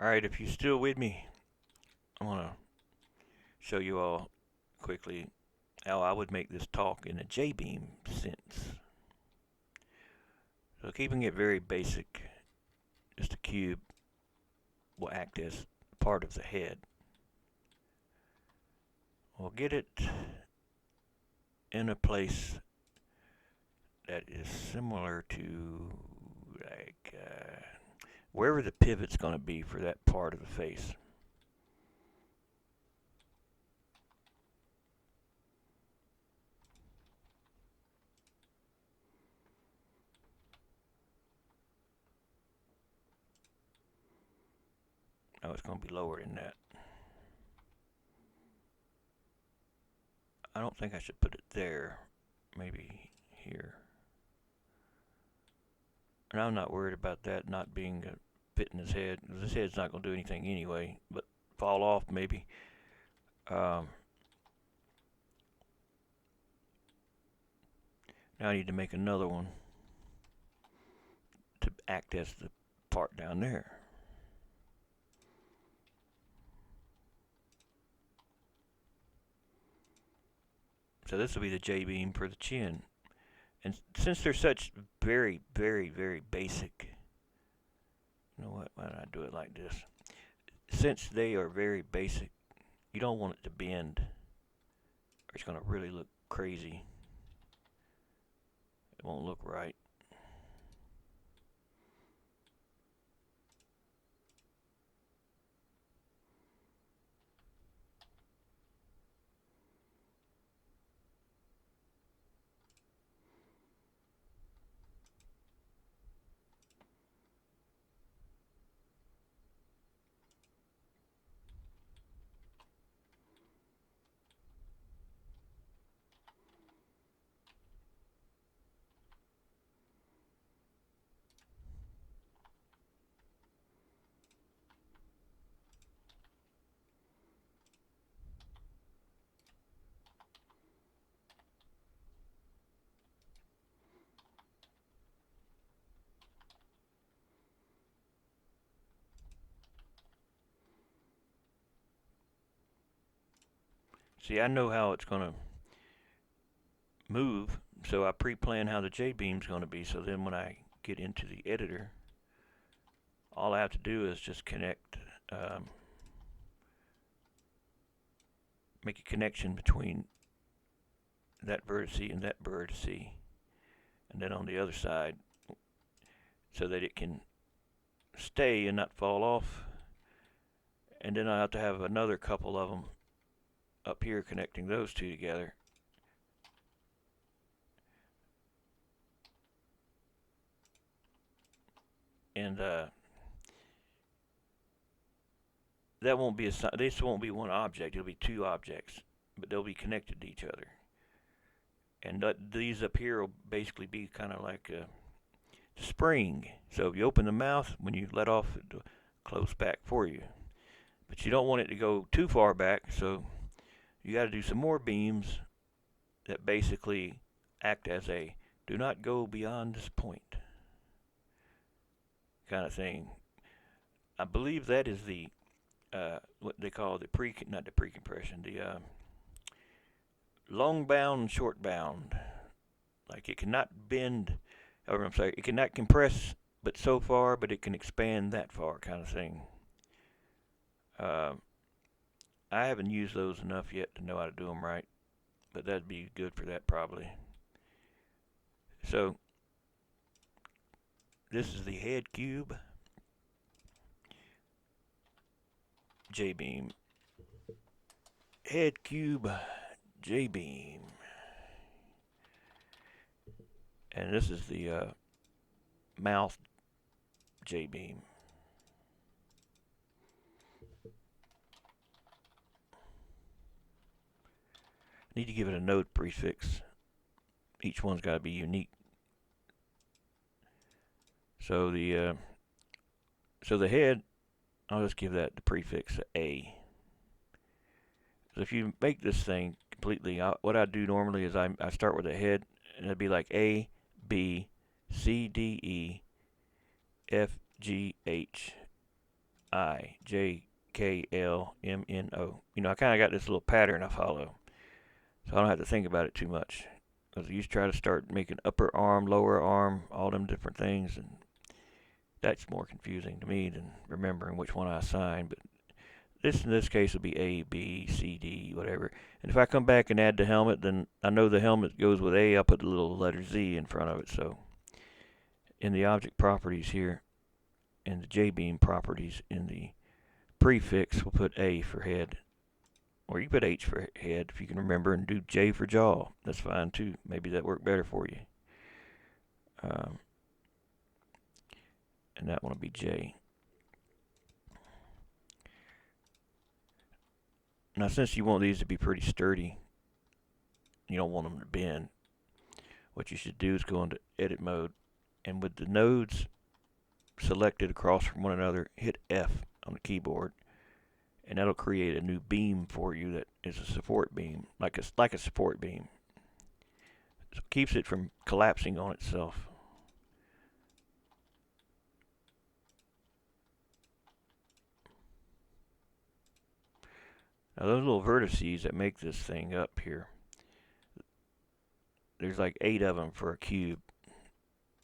Alright, if you're still with me, I want to show you all quickly how I would make this talk in a J-beam sense. So keeping it very basic, just a cube will act as part of the head. We'll get it in a place that is similar to like wherever the pivot's going to be for that part of the face. Oh, it's going to be lower than that. I don't think I should put it there. Maybe here. And I'm not worried about that not being a fit in his head, because his head's not going to do anything anyway, but fall off maybe. Now I need to make another one to act as the part down there. So this will be the J-beam for the chin. And since they're such very, very, very basic, you know what, why don't I do it like this? Since they are very basic, you don't want it to bend, or it's going to really look crazy. It won't look right. See, I know how it's going to move, so I pre-plan how the J-beam's going to be, so then when I get into the editor, all I have to do is just connect, make a connection between that vertex and that vertex, and then on the other side, so that it can stay and not fall off. And then I have to have another couple of them up here connecting those two together. And that won't be this won't be one object. It'll be two objects, but they'll be connected to each other. And these up here will basically be kind of like a spring. So if you open the mouth, when you let off, it'll close back for you. But you don't want it to go too far back, so you got to do some more beams that basically act as a do not go beyond this point kind of thing. I believe that is the what they call the not the pre-compression, the long bound, short bound. Like it cannot bend, or I'm sorry, it cannot compress but so far, but it can expand that far kind of thing. Uh, I haven't used those enough yet to know how to do them right, but that'd be good for that probably. So this is the head cube J-beam. Head cube J-beam. And this is the mouth J-beam. Need to give it a node prefix. Each one's got to be unique. So the head, I'll just give that the prefix A. So if you make this thing completely, what I do normally is I start with a head, and it'd be like A, B, C, D, E, F, G, H, JKLMNO. You know, I kind of got this little pattern I follow, so I don't have to think about it too much. Because I used to try to start making upper arm, lower arm, all them different things, and that's more confusing to me than remembering which one I assigned. But this in this case will be A, B, C, D, whatever. And if I come back and add the helmet, then I know the helmet goes with A. I'll put the little letter Z in front of it. So in the object properties here, in the J-beam properties, in the prefix, we'll put A for head. Or you put H for head if you can remember, and do J for jaw. That's fine too. Maybe that worked better for you. And that one will be J. Now, since you want these to be pretty sturdy, you don't want them to bend, what you should do is go into edit mode, and with the nodes selected across from one another, hit F on the keyboard, and that'll create a new beam for you that is a support beam, like a support beam. So it keeps it from collapsing on itself. Now those little vertices that make this thing up here, there's like 8 of them for a cube.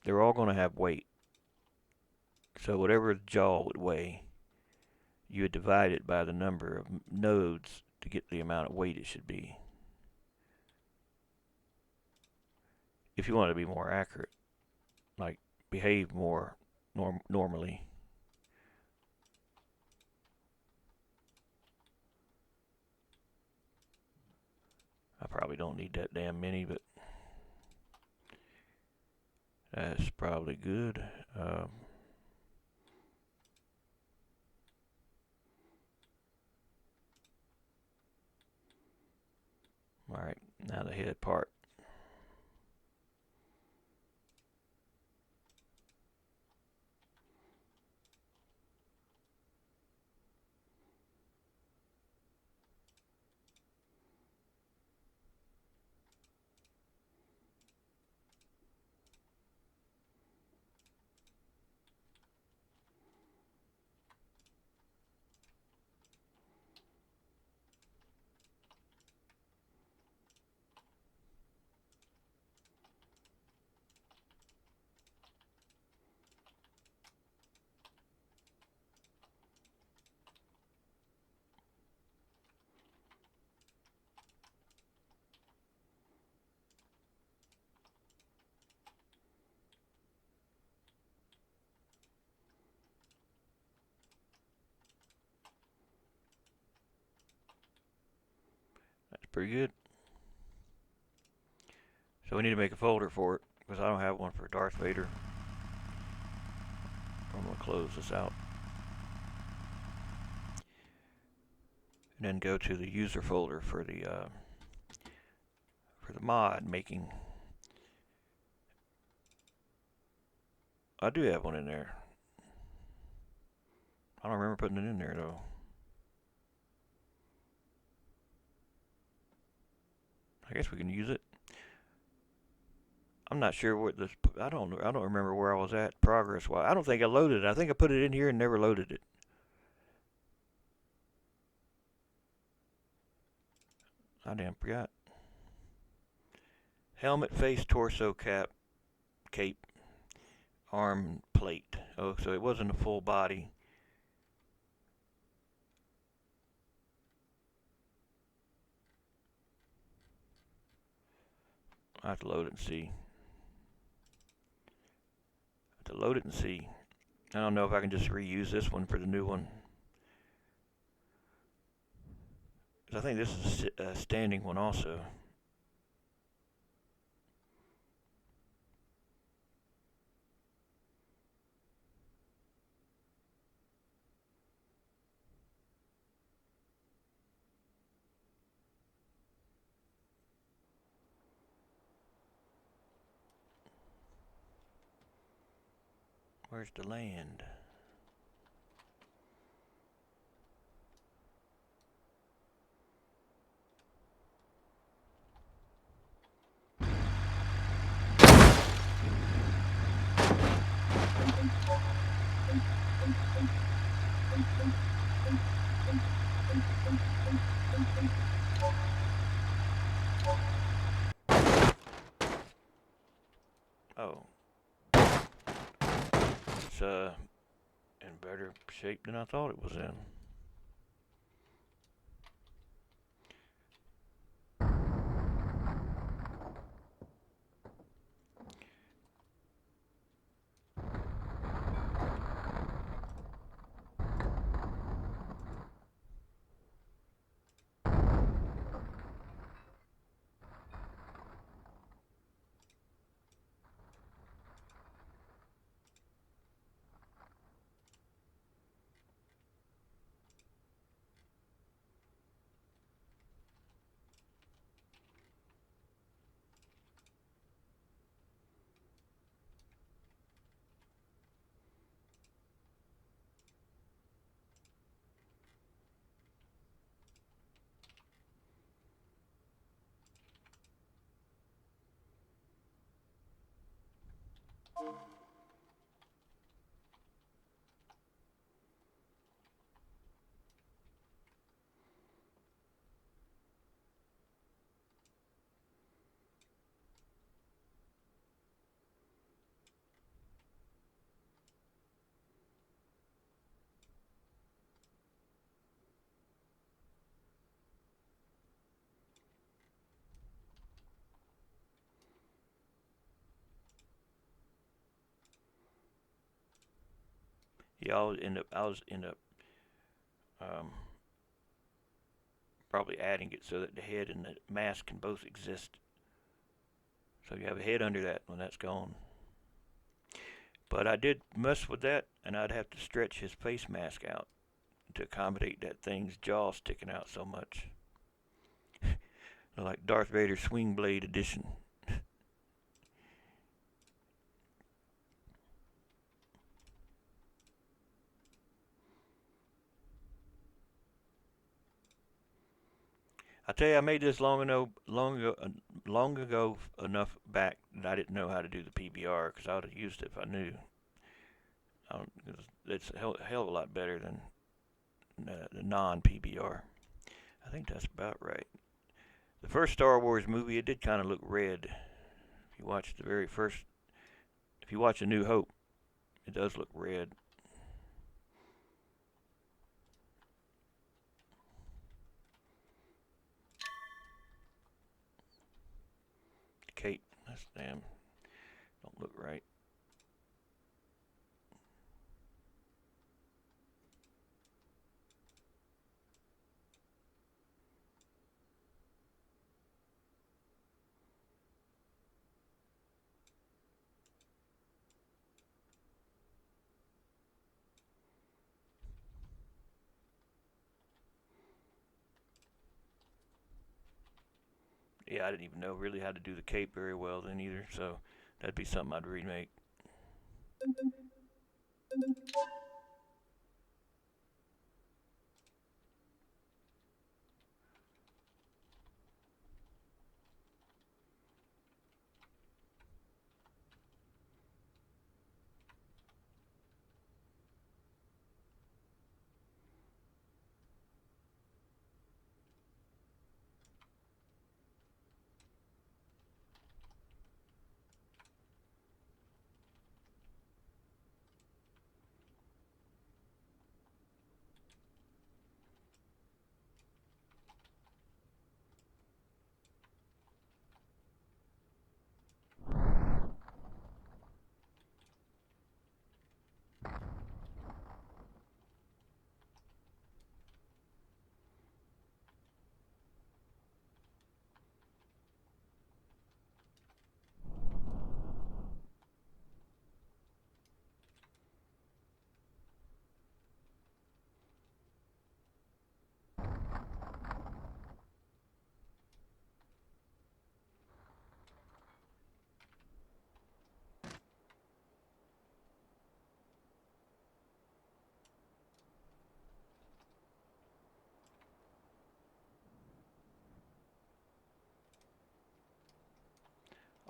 They're all going to have weight. So whatever the jaw would weigh, you would divide it by the number of nodes to get the amount of weight it should be. If you want to be more accurate, like behave more normally. I probably don't need that damn many, but that's probably good. Alright, now the head part. That's pretty good. So we need to make a folder for it, because I don't have one for Darth Vader. I'm going to close this out. And then go to the user folder for the mod making. I do have one in there. I don't remember putting it in there though. I guess we can use it. I'm not sure what this. I don't remember where I was at progress wise. I don't think I loaded it. I think I put it in here and never loaded it. I damn forgot. Helmet, face, torso, cap, cape, arm, plate. Oh, so it wasn't a full body. I have to load it and see. I don't know if I can just reuse this one for the new one. I think this is a standing one also. Where's the land? Oh, it's in better shape than I thought it was in. Yeah, I was end up um, probably adding it so that the head and the mask can both exist. So you have a head under that when that's gone. But I did mess with that, and I'd have to stretch his face mask out to accommodate that thing's jaw sticking out so much. Like Darth Vader Swing Blade Edition. I tell you, I made this long ago enough back that I didn't know how to do the PBR because I would have used it if I knew. It's a hell of a lot better than the non PBR. I think that's about right. The first Star Wars movie, it did kind of look red. If you watch the very first, if you watch A New Hope, it does look red. Cape, that's damn, don't look right. Yeah, I didn't even know really how to do the cape very well then either, so that'd be something I'd remake.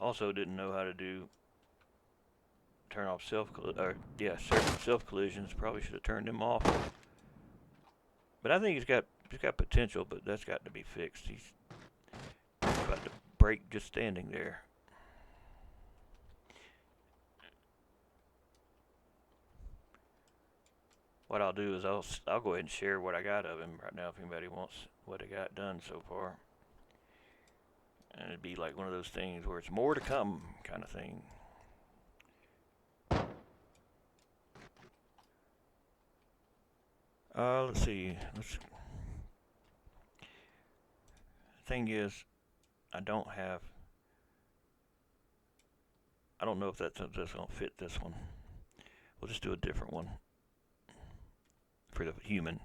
Also didn't know how to do turn off self or yeah, certain self collisions. Probably should have turned them off. But I think he's got potential, but that's got to be fixed. He's about to break just standing there. What I'll do is I'll go ahead and share what I got of him right now if anybody wants what I got done so far. And it'd be like one of those things where it's more to come kind of thing. Let's see. The thing is, I don't have. I don't know if that's gonna fit this one. We'll just do a different one for the human.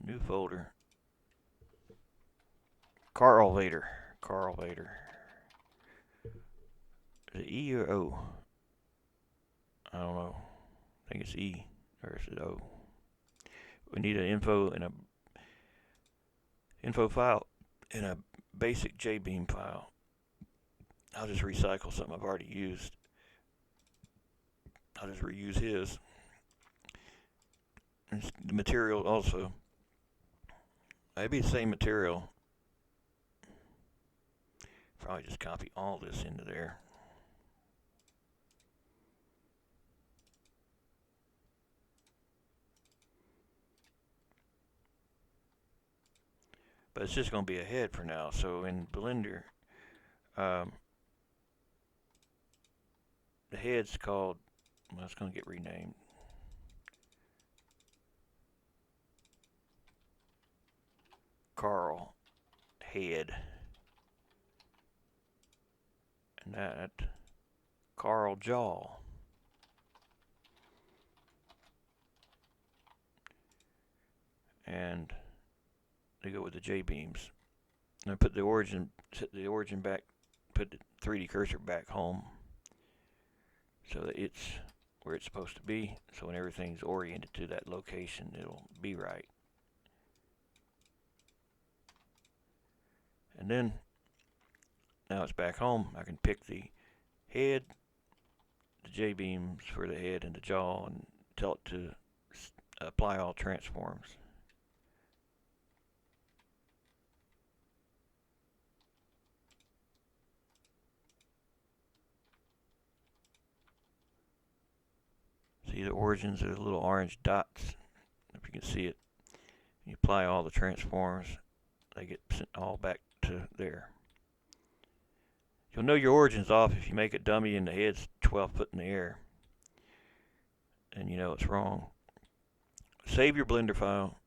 New folder. Carl Vader. Carl Vader. Is it E or O? I don't know. I think it's E or is it O? We need an info file and a basic JBeam file. I'll just recycle something I've already used. I'll just reuse his. And the material also. Maybe the same material. Probably just copy all this into there. But it's just going to be a head for now. So in Blender, the head's called, well, it's going to get renamed. Carl head. And that Carl jaw. And they go with the J-beams. And I put the origin, set the origin back, put the 3D cursor back home so that it's where it's supposed to be. So when everything's oriented to that location, it'll be right. And then, now it's back home, I can pick the head, the J-beams for the head and the jaw, and tell it to apply all transforms. See the origins of the little orange dots, if you can see it. You apply all the transforms, they get sent all back to there. You'll know your origin's off if you make a dummy and the head's 12 foot in the air. And you know it's wrong. Save your Blender file.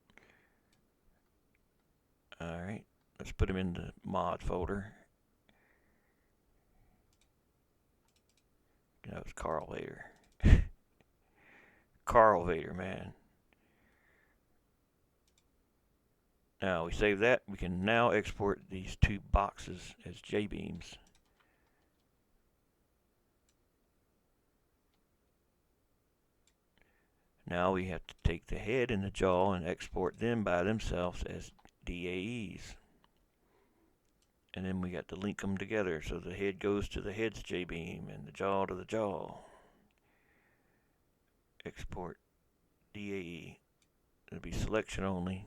Alright, let's put him in the mod folder. That was Carl Vader. Carl Vader, man. Now we save that. We can now export these two boxes as J-beams. Now we have to take the head and the jaw and export them by themselves as DAEs. And then we got to link them together so the head goes to the head's J-beam and the jaw to the jaw. Export DAE. It'll be selection only.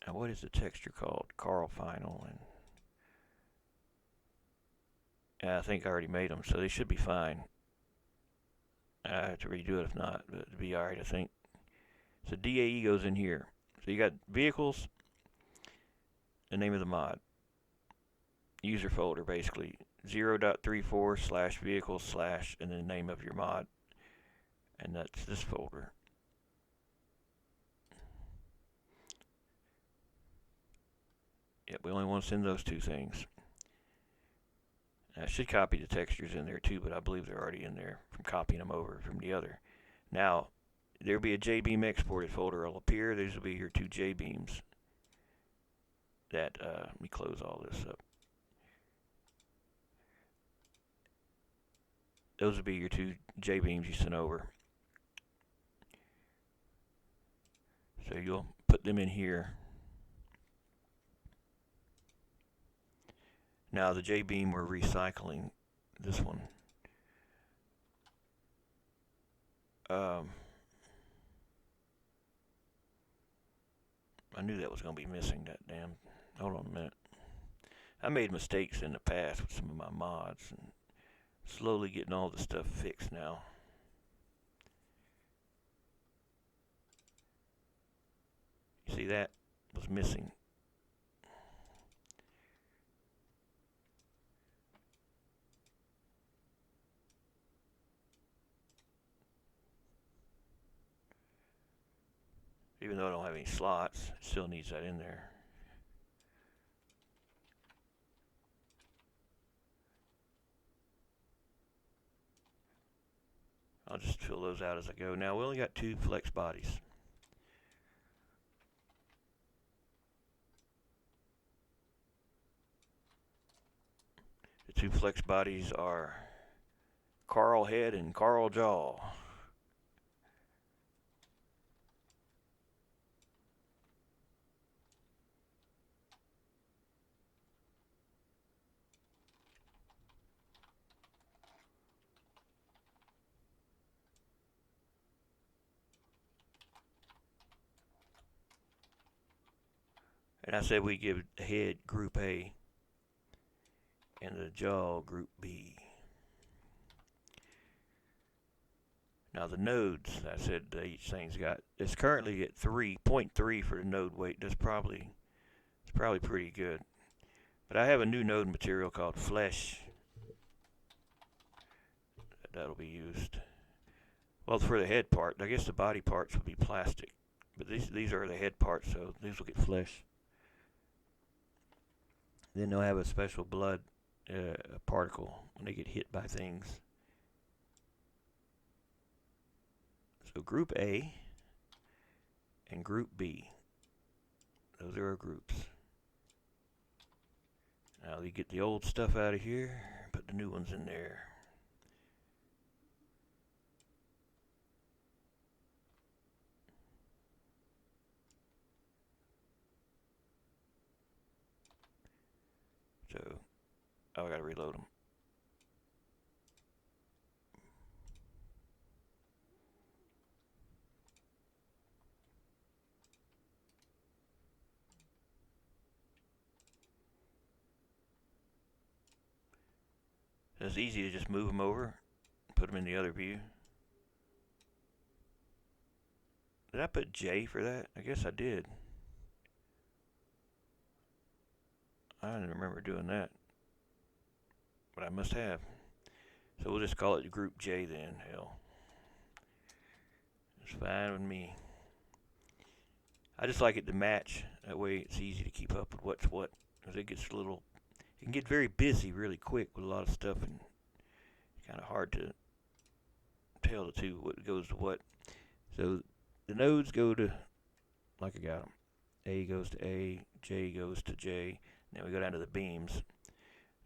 Now what is the texture called? Carl Final. And I think I already made them, so they should be fine. I have to redo it if not, but it'll be alright, I think. So DAE goes in here. So you got vehicles, the name of the mod, user folder basically, 0.34/vehicles/ and then the name of your mod, and that's this folder. Yep, we only want to send those two things. I should copy the textures in there too, but I believe they're already in there from copying them over from the other. Now, there'll be a J-beam exported folder will appear. These will be your two J-beams. Let me close all this up. Those will be your two J-beams you sent over. So you'll put them in here. Now the J-beam we're recycling, this one. I knew that was going to be missing, that damn. Hold on a minute. I made mistakes in the past with some of my mods, and slowly getting all the stuff fixed now. You see, that was missing. Even though I don't have any slots, it still needs that in there. I'll just fill those out as I go. Now, we only got 2 flex bodies. The 2 flex bodies are Carl Head and Carl Jaw. And I said we give the head Group A and the jaw Group B. Now the nodes, I said each thing's got, it's currently at 3.3 for the node weight. It's probably pretty good. But I have a new node material called Flesh that'll be used. Well, for the head part, I guess the body parts will be plastic, but these are the head parts, so these will get flesh. Then they'll have a special blood particle when they get hit by things. So Group A and Group B, those are our groups. Now you get the old stuff out of here, put the new ones in there. So, I gotta reload them. It's easy to just move them over, put them in the other view. Did I put J for that? I guess I did. I don't remember doing that, but I must have. So we'll just call it Group J then. Hell, it's fine with me. I just like it to match. That way it's easy to keep up with what's what. Because it gets a little, it can get very busy really quick with a lot of stuff, and it's kind of hard to tell the two what goes to what. So the nodes go to, like I got them. A goes to A, J goes to J. Now we go down to the beams.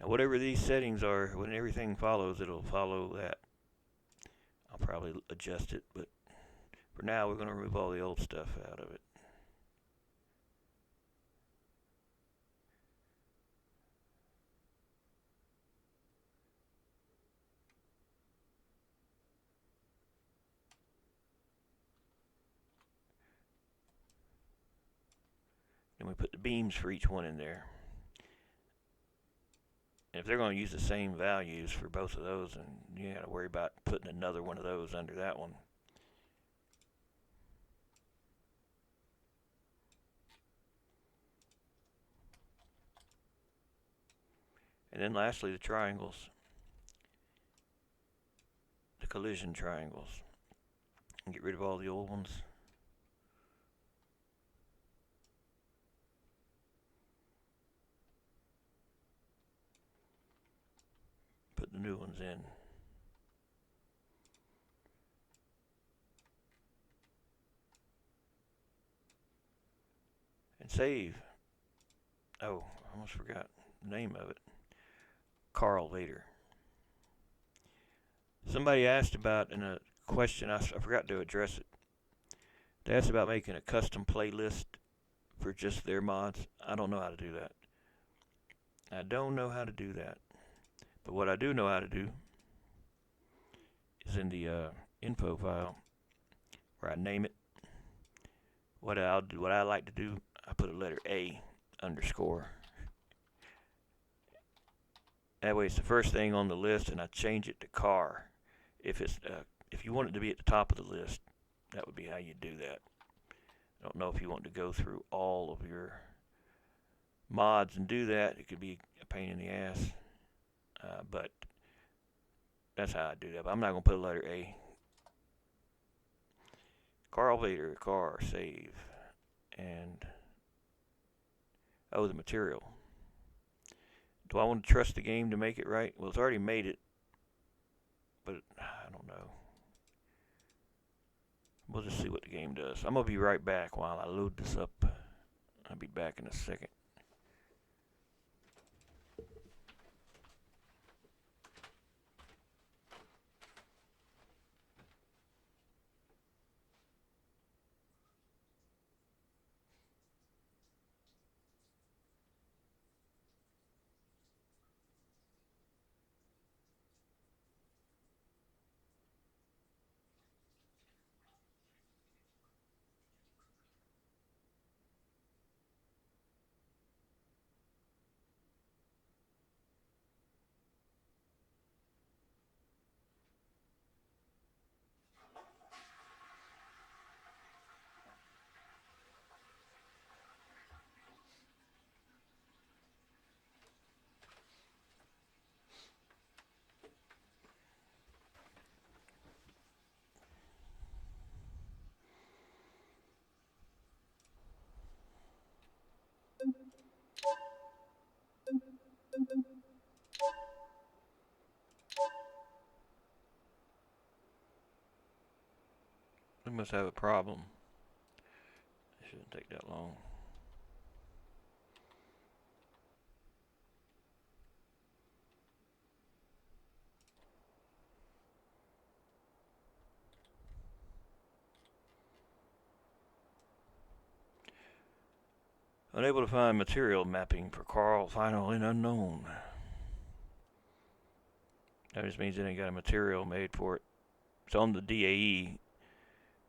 Now whatever these settings are, when everything follows, it'll follow that. I'll probably adjust it, but for now we're going to remove all the old stuff out of it. Then we put the beams for each one in there. And if they're going to use the same values for both of those, then you got to worry about putting another one of those under that one. And then lastly, the triangles. The collision triangles. And get rid of all the old ones. Put the new ones in. And save. Oh, I almost forgot the name of it. Carl later. Somebody asked about in a question, I forgot to address it. They asked about making a custom playlist for just their mods. I don't know how to do that. I don't know how to do that. But what I do know how to do is in the info file where I name it. What I like to do, I put a letter A underscore. That way it's the first thing on the list, and I change it to car. If you want it to be at the top of the list, that would be how you do that. I don't know if you want to go through all of your mods and do that. It could be a pain in the ass, but that's how I do that. But I'm not going to put a letter A. Carl Vader, car, save, and the material. Do I want to trust the game to make it right? Well, it's already made it, but I don't know. We'll just see what the game does. I'm going to be right back while I load this up. I'll be back in a second. We must have a problem. It shouldn't take that long. Unable to find material mapping for Carl Final in unknown. That just means it ain't got a material made for it. It's on the DAE.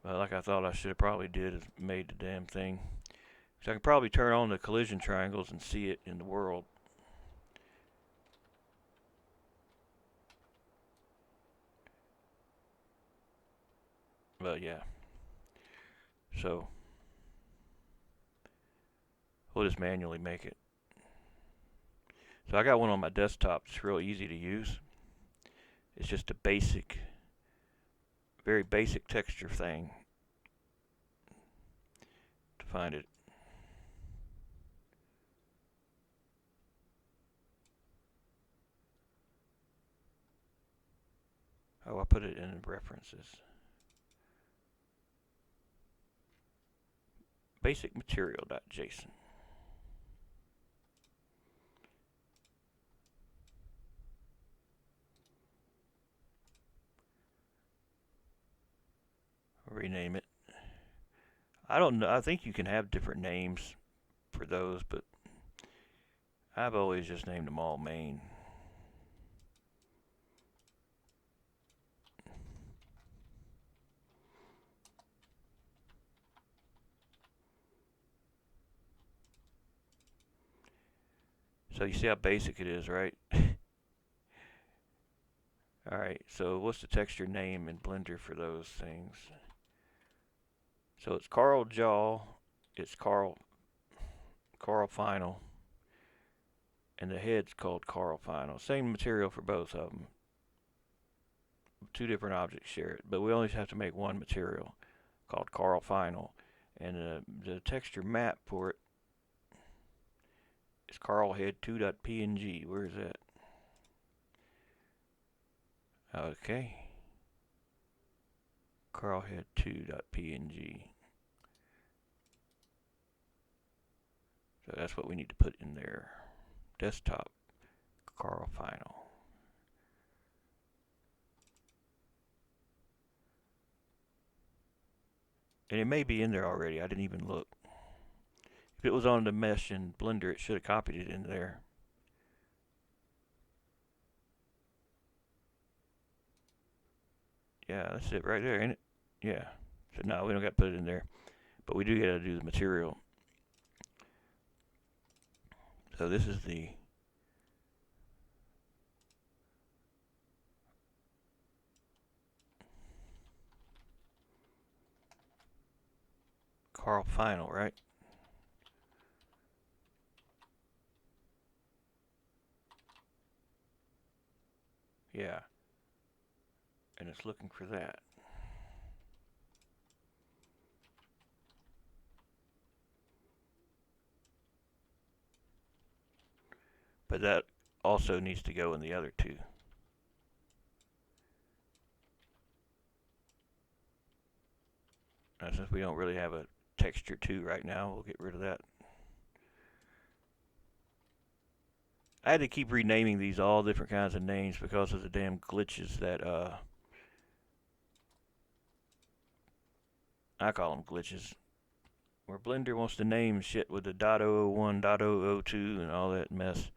Like I thought I should have probably did is made the damn thing. So I can probably turn on the collision triangles and see it in the world. But yeah. So we'll just manually make it. So I got one on my desktop. It's real easy to use. It's just a basic, very basic texture thing. To find it. Oh, I put it in references. Basic material.json. Rename it. I don't know. I think you can have different names for those, but I've always just named them all main. So you see how basic it is, right? Alright, so what's the texture name in Blender for those things? So it's Carl Jaw, it's Carl Final, and the head's called Carl Final. Same material for both of them. Two different objects share it, but we only have to make one material called Carl Final. And the texture map for it is Carl Head 2.png. Where is that? Okay. Carlhead 2.png. So that's what we need to put in there. Desktop, Carl Final. And it may be in there already. I didn't even look. If it was on the mesh in Blender, it should have copied it in there. Yeah, that's it right there, ain't it? Yeah. So no, we don't got to put it in there. But we do got to do the material. So this is the Carl final, right? Yeah. And it's looking for that. But that also needs to go in the other two. Now, since we don't really have a texture 2 right now, we'll get rid of that. I had to keep renaming these all different kinds of names because of the damn glitches that I call them glitches, where Blender wants to name shit with the .001, .002, and all that mess,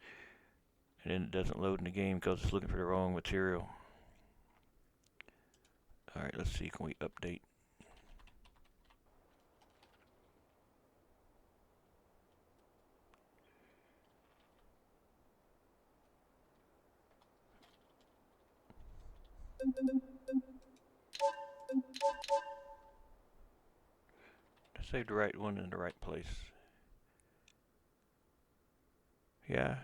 and then it doesn't load in the game because it's looking for the wrong material. All right, let's see. Can we update? I saved the right one in the right place. Yeah,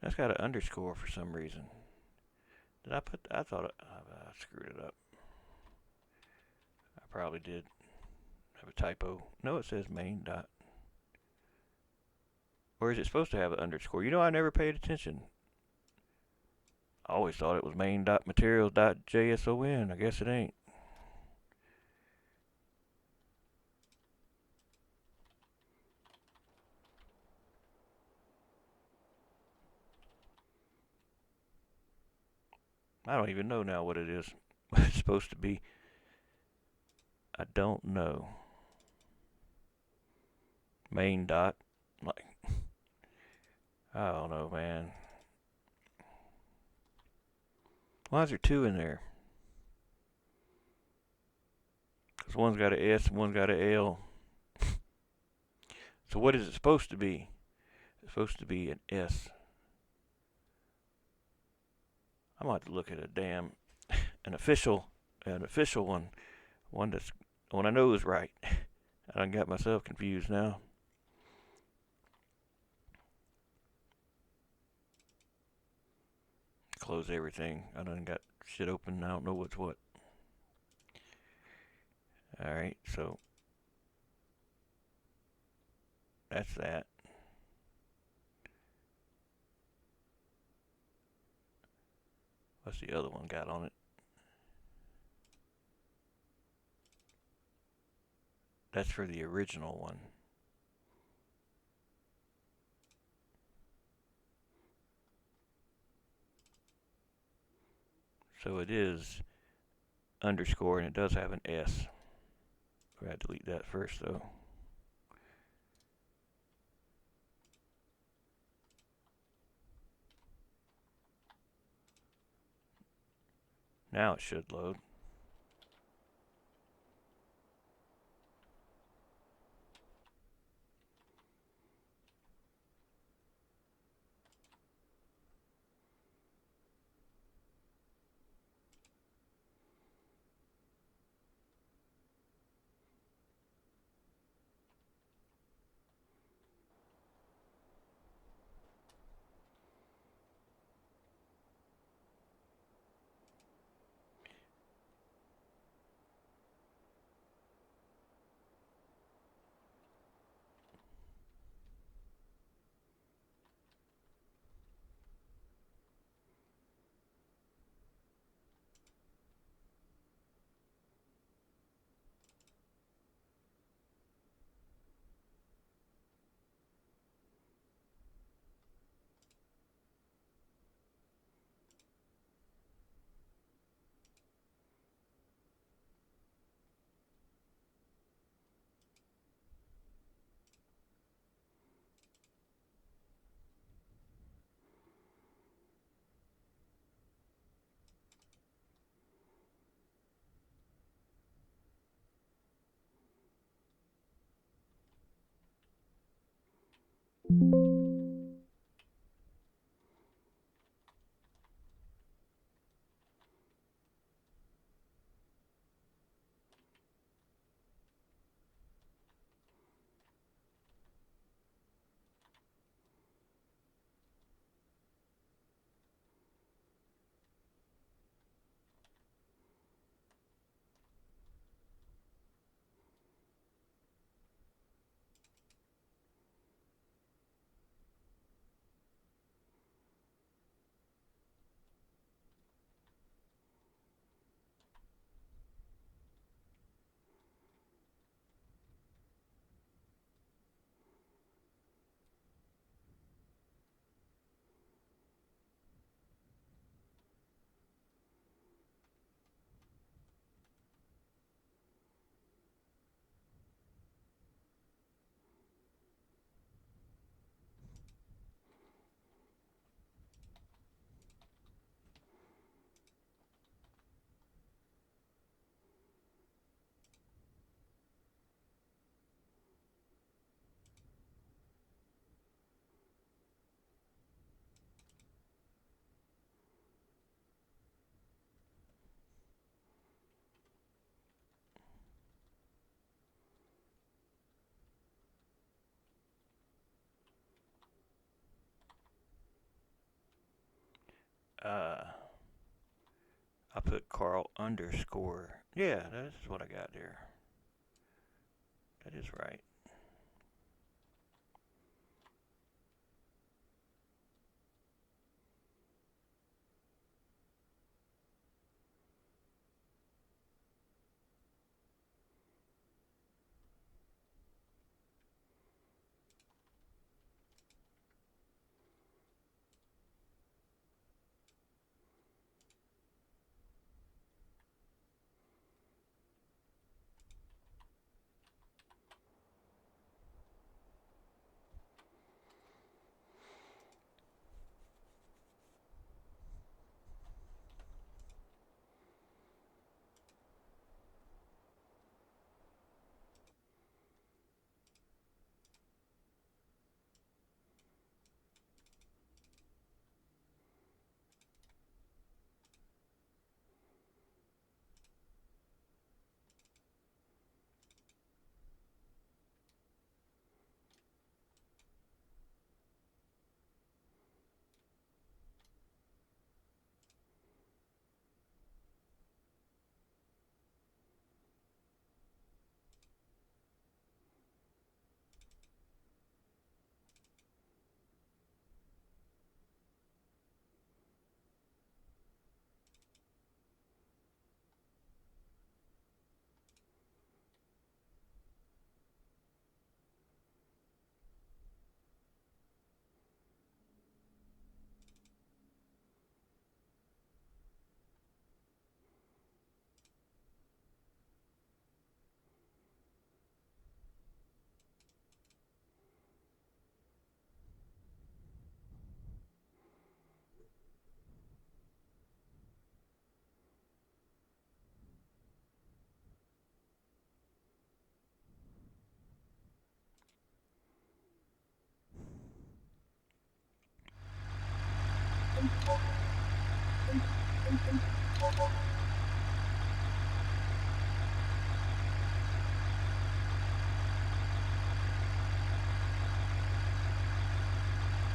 that's got an underscore for some reason. Did I put? I thought I screwed it up. I probably did. Have a typo. No, it says main dot. Or is it supposed to have an underscore? You know, I never paid attention. I always thought it was main.materials.json. I guess it ain't. I don't even know now what it is. What it's supposed to be. I don't know. Main dot. Like, I don't know, man. Why is there two in there? Because one's got an S and one's got an L. So what is it supposed to be? It's supposed to be an S. I'm going to have to look at an official one that's, one I know is right. I done got myself confused now. Close everything. I done got shit open. I don't know what's what. Alright, so that's that. What's the other one got on it? That's for the original one. So it is underscore and it does have an S. We gotta delete that first though. Now it should load. Uh, I put Carl underscore. Yeah, that's what I got there. That is right.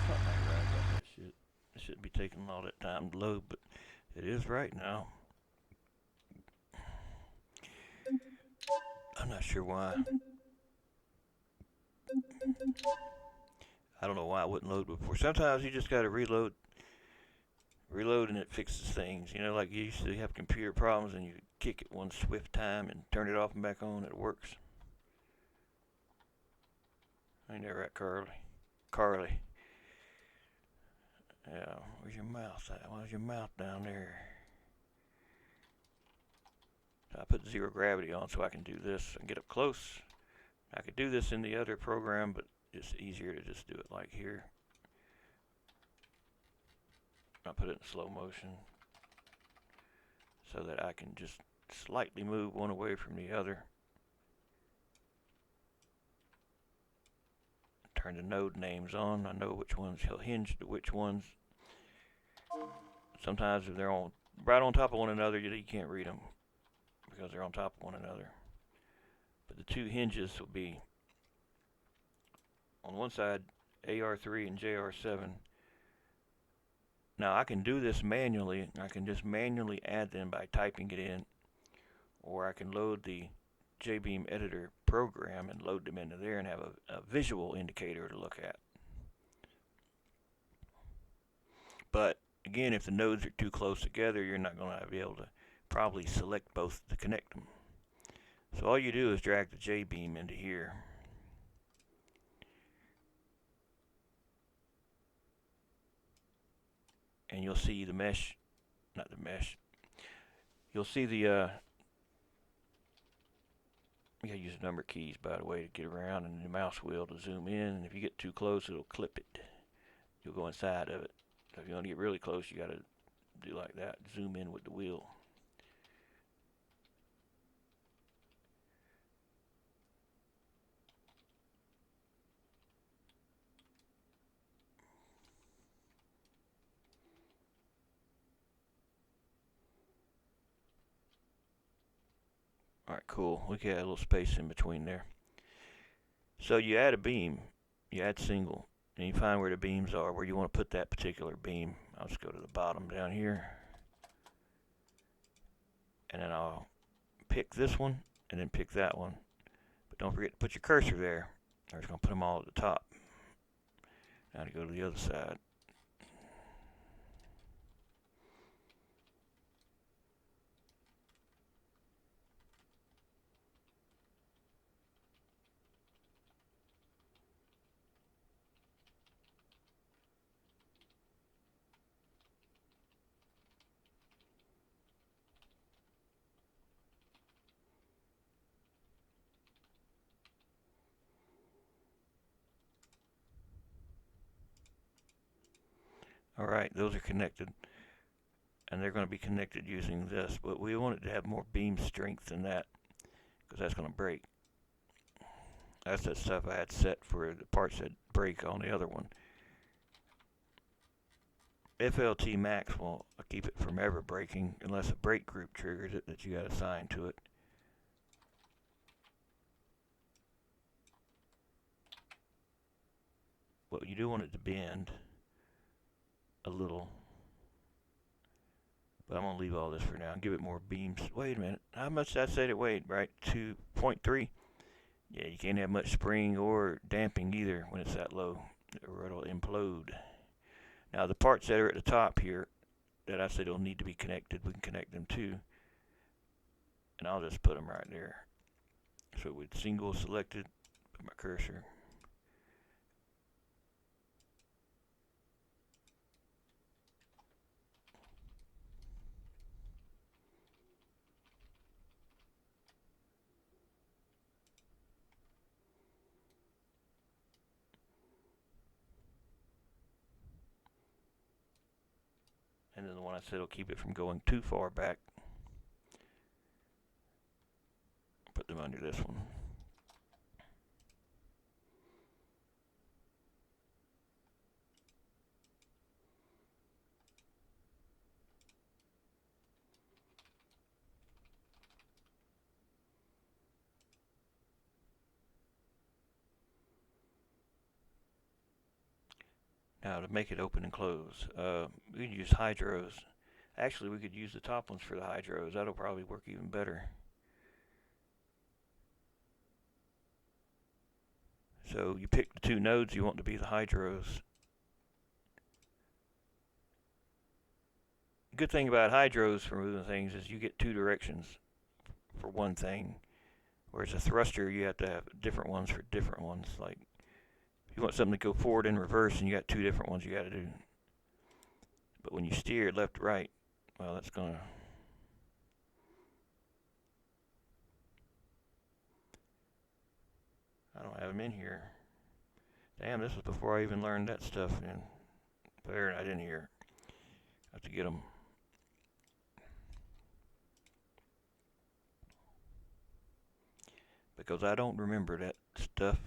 Something ain't right about that shit. It shouldn't be taking all that time to load, but it is right now. I'm not sure why. I don't know why it wouldn't load before. Sometimes you just gotta reload and it fixes things. You know, like you used to have computer problems and you kick it one swift time and turn it off and back on, it works. Ain't that right, Carly? Carly. Yeah, where's your mouse at? Why's your mouth down there? So I put zero gravity on so I can do this and get up close. I could do this in the other program, but it's easier to just do it like here. I put it in slow motion so that I can just slightly move one away from the other. Turn the node names on. I know which ones he'll hinge to which ones. Sometimes if they're on right on top of one another, you can't read them because they're on top of one another. But the two hinges will be on one side AR3 and JR7. Now I can do this manually. I can just manually add them by typing it in, or I can load the JBeam editor program and load them into there and have a visual indicator to look at. But again, if the nodes are too close together, you're not going to be able to probably select both to connect them. So all you do is drag the JBeam into here. And you'll see the mesh, not the mesh, you'll see the, you gotta use the number keys, by the way, to get around, and the mouse wheel to zoom in, and if you get too close, it'll clip it. You'll go inside of it. So if you want to get really close, you gotta do like that, zoom in with the wheel. Alright, cool. We got a little space in between there. So you add a beam, you add single, and you find where the beams are, where you want to put that particular beam. I'll just go to the bottom down here, and then I'll pick this one, and then pick that one. But don't forget to put your cursor there. I'm just going to put them all at the top. Now to go to the other side. Alright, those are connected. And they're going to be connected using this, but we want it to have more beam strength than that, because that's going to break. That's that stuff I had set for the parts that break on the other one. FLT max will keep it from ever breaking unless a break group triggers it that you got assigned to it. But you do want it to bend a little. But I'm going to leave all this for now and give it more beams. Wait a minute. How much did I say it weighed, right? 2.3? Yeah, you can't have much spring or damping either when it's that low, or it'll implode. Now the parts that are at the top here that I said don't need to be connected, we can connect them too. And I'll just put them right there. So with single selected, put my cursor. And then the one I said will keep it from going too far back. Put them under this one. Now to make it open and close, we could use hydros. Actually, we could use the top ones for the hydros. That'll probably work even better. So you pick the two nodes you want to be the hydros. Good thing about hydros for moving things is you get two directions for one thing, whereas a thruster you have to have different ones for different ones. Like if you want something to go forward and reverse, and you got two different ones you got to do. But when you steer left to right, well, that's gonna. I don't have them in here. Damn, this was before I even learned that stuff. And they're not in here. I have to get them. Because I don't remember that stuff.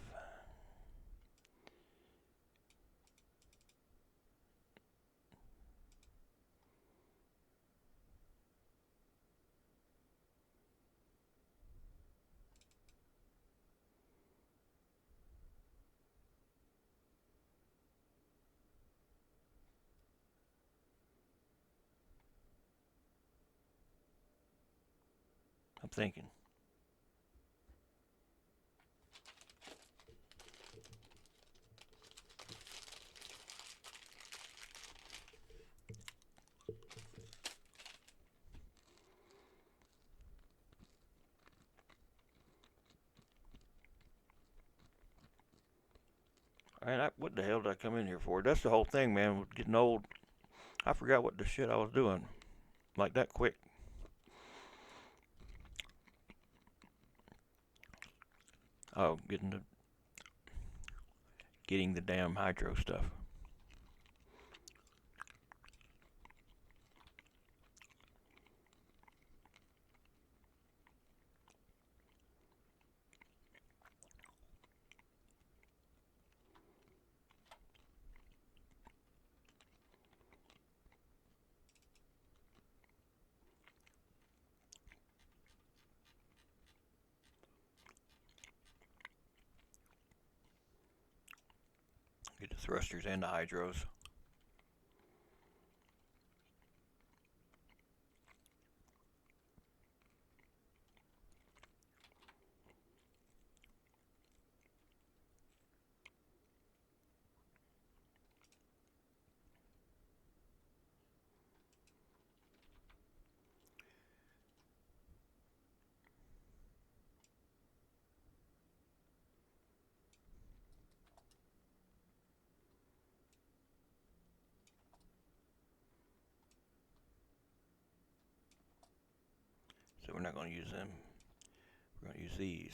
I'm thinking. Alright, what the hell did I come in here for? That's the whole thing, man. Getting old. I forgot what the shit I was doing. Like that quick. Oh, getting the damn hydro stuff. Get the thrusters and the hydros. So we're not going to use them. We're going to use these.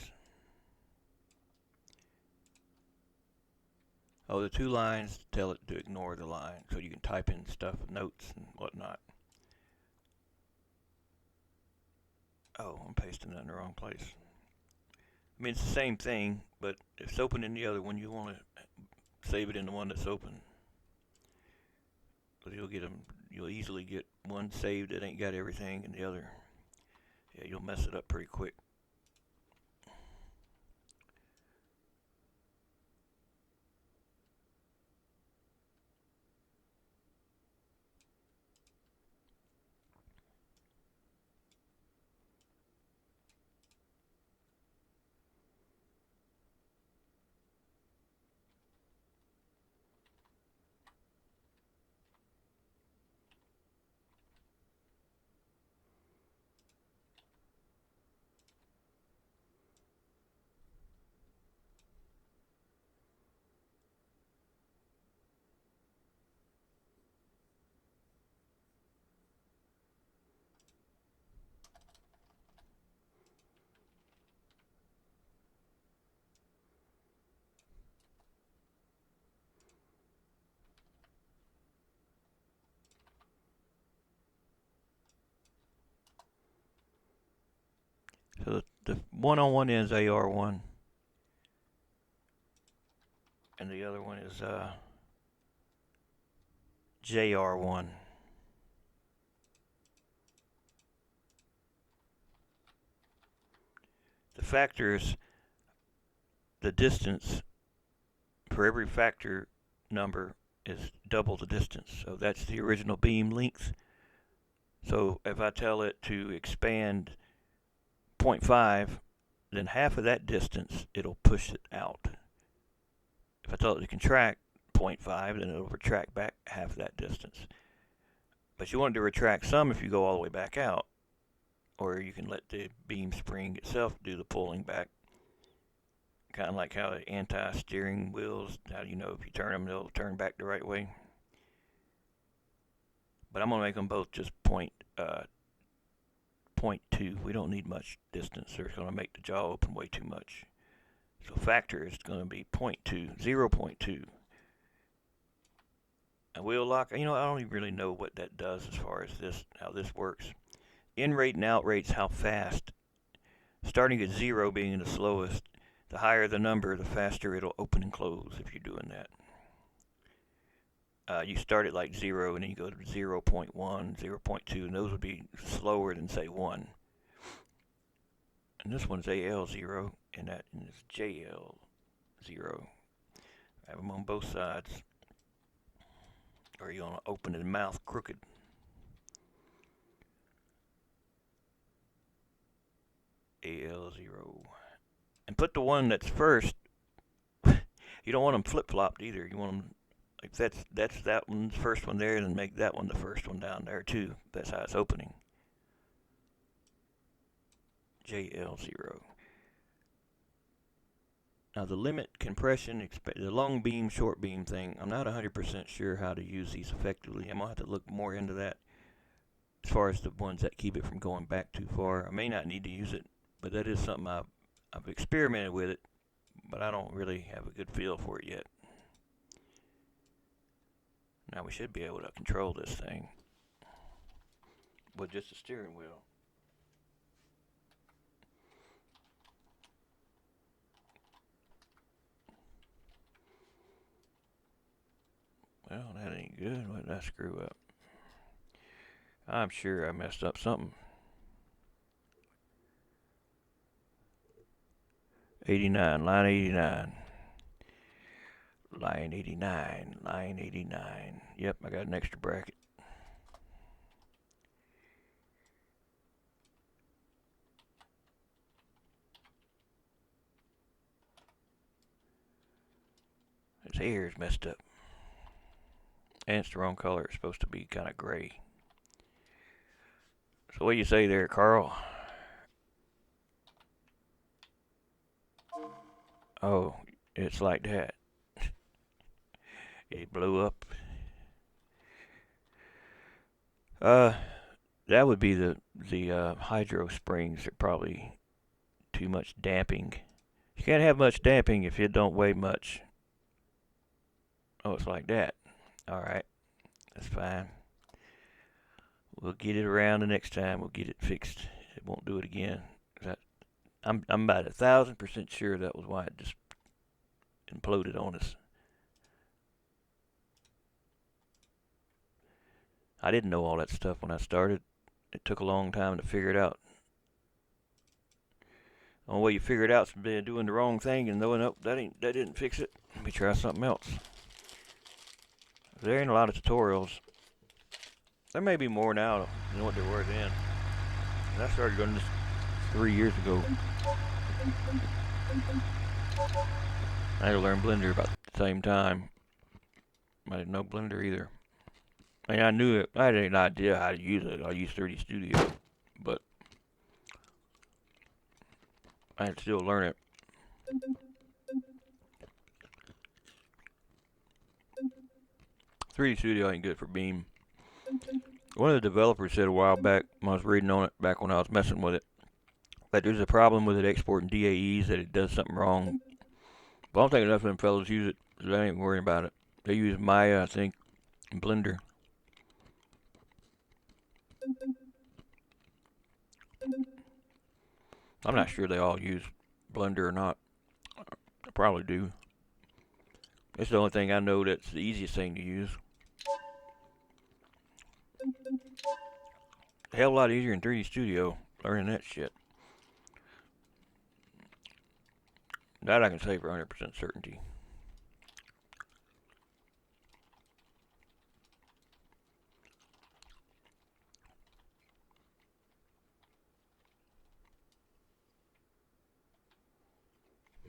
Oh, the 2 lines tell it to ignore the line, so you can type in stuff, notes and whatnot. Oh, I'm pasting that in the wrong place. I mean, it's the same thing, but if it's open in the other one, you want to save it in the one that's open. Because you'll easily get one saved that ain't got everything, and the other, yeah, you'll mess it up pretty quick. So the one on one end is AR1, and the other one is JR1. The factors, the distance for every factor number is double the distance. So that's the original beam length. So if I tell it to expand 0.5, then half of that distance it'll push it out. If I tell it to contract 0.5, then it'll retract back half that distance. But you want it to retract some if you go all the way back out, or you can let the beam spring itself do the pulling back. Kind of like how the anti-steering wheels, how do you know if you turn them, they'll turn back the right way. But I'm going to make them both just 0.2. We don't need much distance, or it's going to make the jaw open way too much. So factor is going to be 0.2, 0.2. A wheel lock, I don't even really know what that does as far as this, how this works. In rate and out rate's how fast. Starting at 0 being the slowest, the higher the number, the faster it'll open and close if you're doing that. You start at like 0 and then you go to 0.1, 0.2, and those would be slower than say 1. And this one's AL0 and that is JL0. I have them on both sides. Or you want to open the mouth crooked. AL0. And put the one that's first. You don't want them flip-flopped either. You want them, like that's that one's first one there, and then make that one the first one down there too. That's how it's opening. JL0. Now the limit, compression, the long beam, short beam thing, I'm not 100% sure how to use these effectively. I'm going to have to look more into that as far as the ones that keep it from going back too far. I may not need to use it, but that is something I've experimented with it, but I don't really have a good feel for it yet. Now we should be able to control this thing with just a steering wheel. Well, that ain't good. What did I screw up? I'm sure I messed up something. 89, line 89. Line 89, line 89. Yep, I got an extra bracket. His hair is messed up. And it's the wrong color. It's supposed to be kind of gray. So what do you say there, Carl? Oh, it's like that. It blew up. That would be the hydro springs are probably too much damping. You can't have much damping if it don't weigh much. Oh, it's like that. All right, that's fine. We'll get it around the next time. We'll get it fixed. It won't do it again. That, I'm about 1,000% sure that was why it just imploded on us. I didn't know all that stuff when I started. It took a long time to figure it out. The only way you figure it out is doing the wrong thing and knowing, oh, that didn't fix it. Let me try something else. There ain't a lot of tutorials. There may be more now than what there were then. And I started doing this 3 years ago. I had to learn Blender about the same time. I didn't know Blender either. I mean, I knew it. I had an idea how to use it. I used 3D Studio, but I had to still learn it. 3D Studio ain't good for Beam. One of the developers said a while back, when I was reading on it, back when I was messing with it, that there's a problem with it exporting DAEs, that it does something wrong. But I don't think enough of them fellows use it, so I ain't worrying about it. They use Maya, I think, and Blender. I'm not sure they all use Blender or not. I probably do. It's the only thing I know that's the easiest thing to use. A hell of a lot easier in 3D Studio, learning that shit. That I can say for 100% certainty.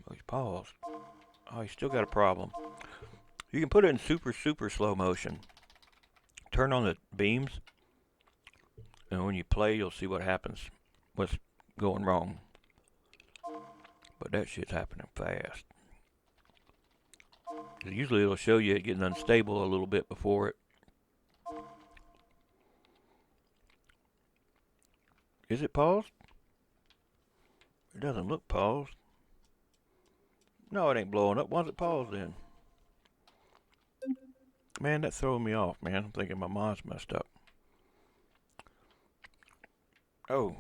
Oh, he's paused. Oh, he's still got a problem. You can put it in super slow motion. Turn on the beams, and when you play, you'll see what happens. What's going wrong. But that shit's happening fast. Usually it'll show you it getting unstable a little bit before it. Is it paused? It doesn't look paused. No, it ain't blowing up. Why's it paused then? Man, that's throwing me off, man. I'm thinking my mod's messed up. Oh.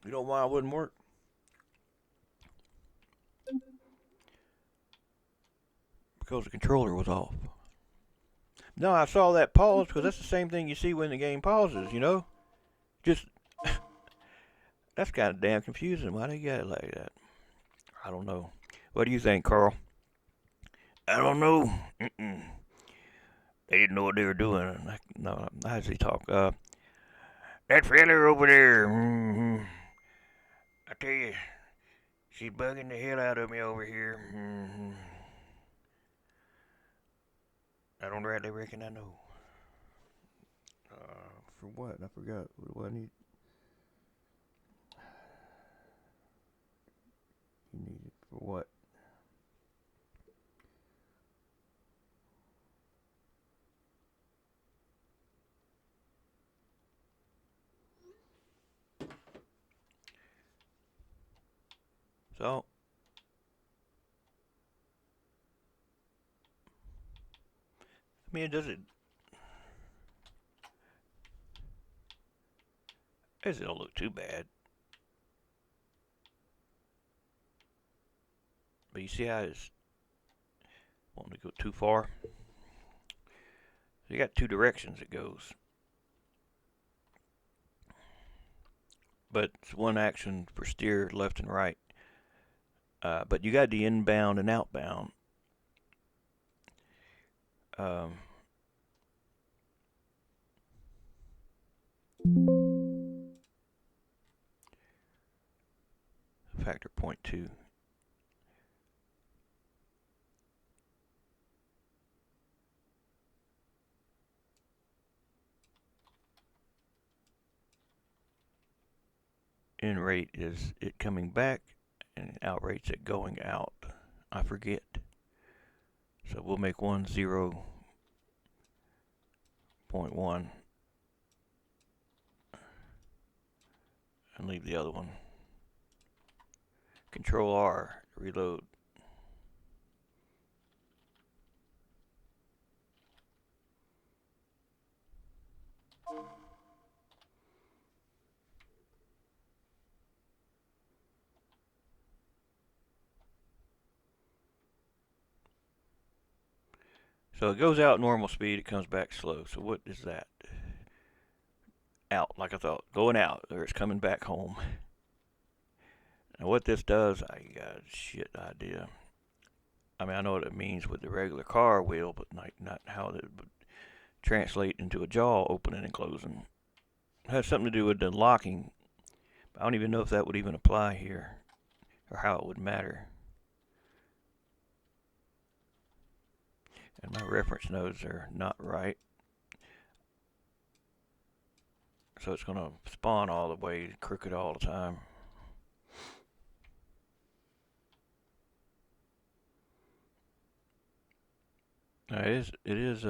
You know why it wouldn't work? Because the controller was off. No, I saw that pause because that's the same thing you see when the game pauses, you know? Just, that's kind of damn confusing. Why do you got it like that? I don't know. What do you think, Carl? I don't know. Mm-mm. They didn't know what they were doing. No, how does he talk? That fella over there. I tell you, she's bugging the hell out of me over here. I don't rightly reckon I know. For what? I forgot. What do I need? You need it for what? So, I mean, it don't look too bad. But you see how it's wanting to go too far? So you got two directions it goes. But it's one action for steer left and right. But you got the inbound and outbound. Um, factor 0.2. In rate is it coming back, and out rate's it going out. I forget. So we'll make one 0.1. and leave the other one. Control R, reload. So it goes out normal speed, it comes back slow. So what is that? Out, like I thought. Going out, or it's coming back home. Now what this does, I got a shit idea. I mean, I know what it means with the regular car wheel, but not how it would translate into a jaw opening and closing. It has something to do with the locking. I don't even know if that would even apply here, or how it would matter. And my reference nodes are not right. So it's going to spawn all the way crooked all the time. It is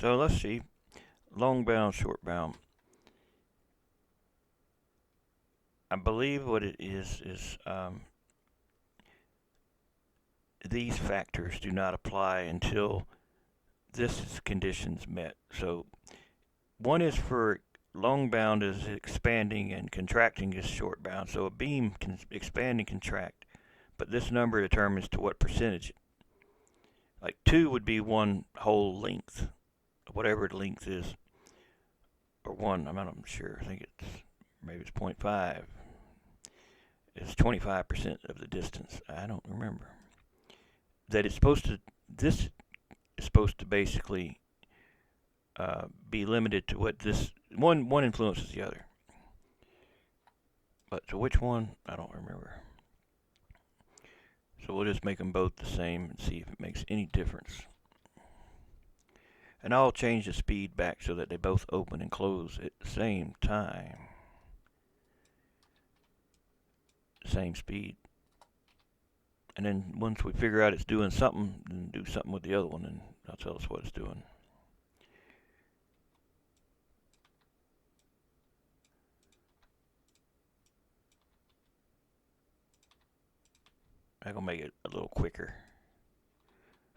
so let's see. Long bound, short bound. I believe what it is these factors do not apply until this condition's met. So one is for long bound is expanding and contracting is short bound. So a beam can expand and contract, but this number determines to what percentage. Like 2 would be one whole length, whatever the length is, or 1. I'm not sure. I think maybe it's 0.5. It's 25% of the distance. I don't remember. That it's supposed to. This is supposed to basically be limited to what this one influences the other. But so which one? I don't remember. So we'll just make them both the same and see if it makes any difference. And I'll change the speed back so that they both open and close at the same time. Same speed. And then once we figure out it's doing something, then do something with the other one and that'll tell us what it's doing. I'm gonna make it a little quicker.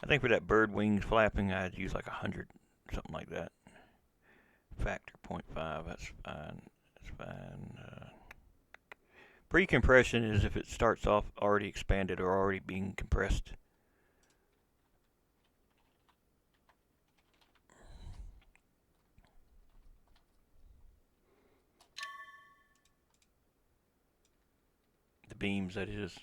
I think for that bird wings flapping, I'd use like 100, something like that. Factor 0.5, that's fine. That's fine. Pre-compression is if it starts off already expanded or already being compressed. The beams, that is.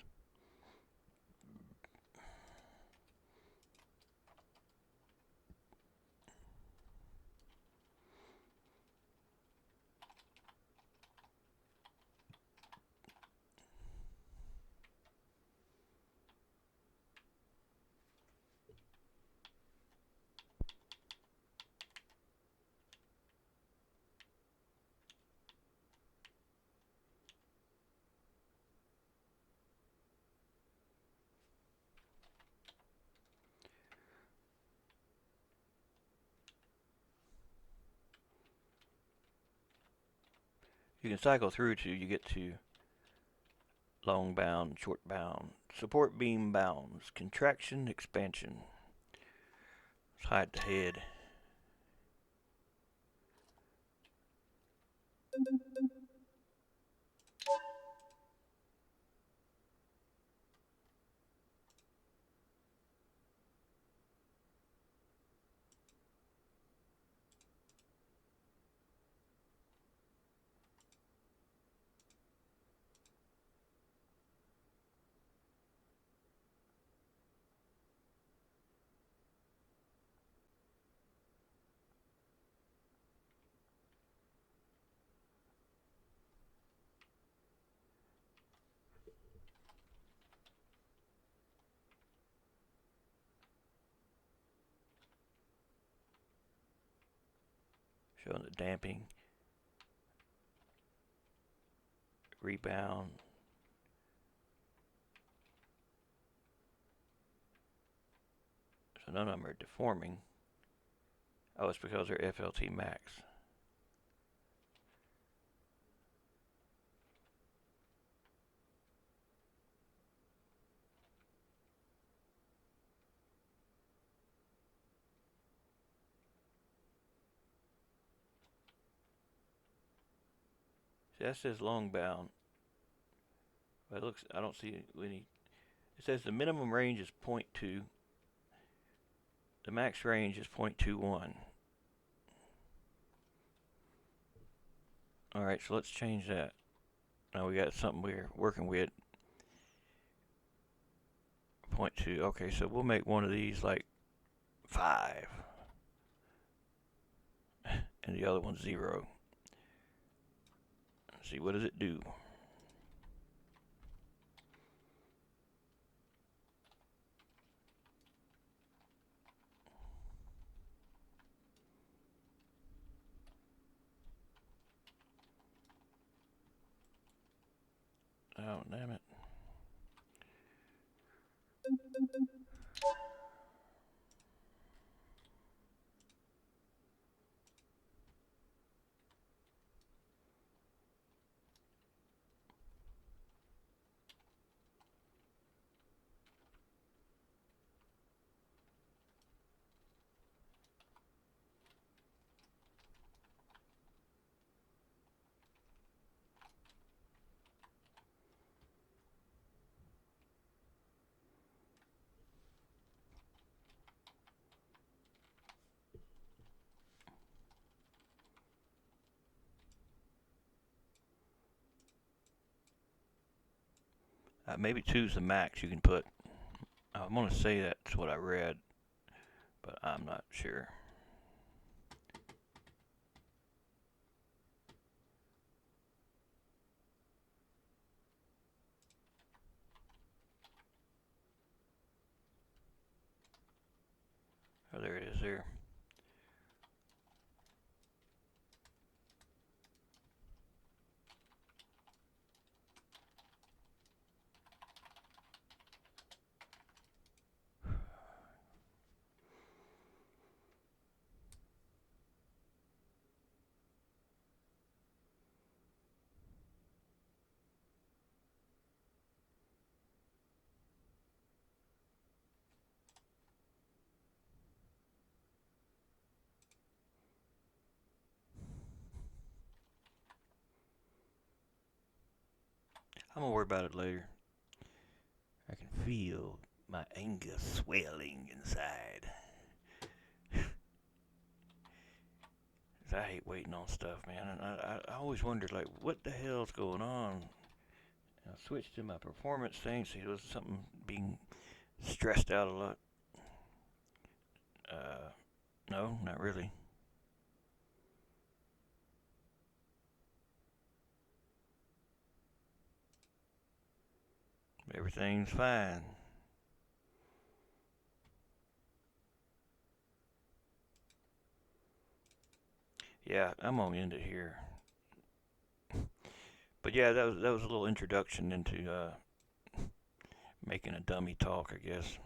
You can cycle through till you get to long bound, short bound, support beam bounds, contraction, expansion. Let's hide the head. Showing the damping, rebound. So none of them are deforming. Oh, it's because they're FLT max. See, that says long bound. But it looks, I don't see any. It says the minimum range is 0.2. The max range is 0.21. Alright, so let's change that. Now we got something we're working with. 0.2. Okay, so we'll make one of these like 5. And the other one's 0. Let's see, what does it do? Oh, damn it. Maybe 2's the max you can put. I'm going to say that's what I read, but I'm not sure. Oh, there it is there. I'm going to worry about it later. I can feel my anger swelling inside. I hate waiting on stuff, man. And I always wondered, like, what the hell's going on? I switched to my performance thing, so it was something being stressed out a lot. No, not really. Everything's fine. Yeah, I'm gonna end it here. But yeah, that was a little introduction into making a dummy talk, I guess.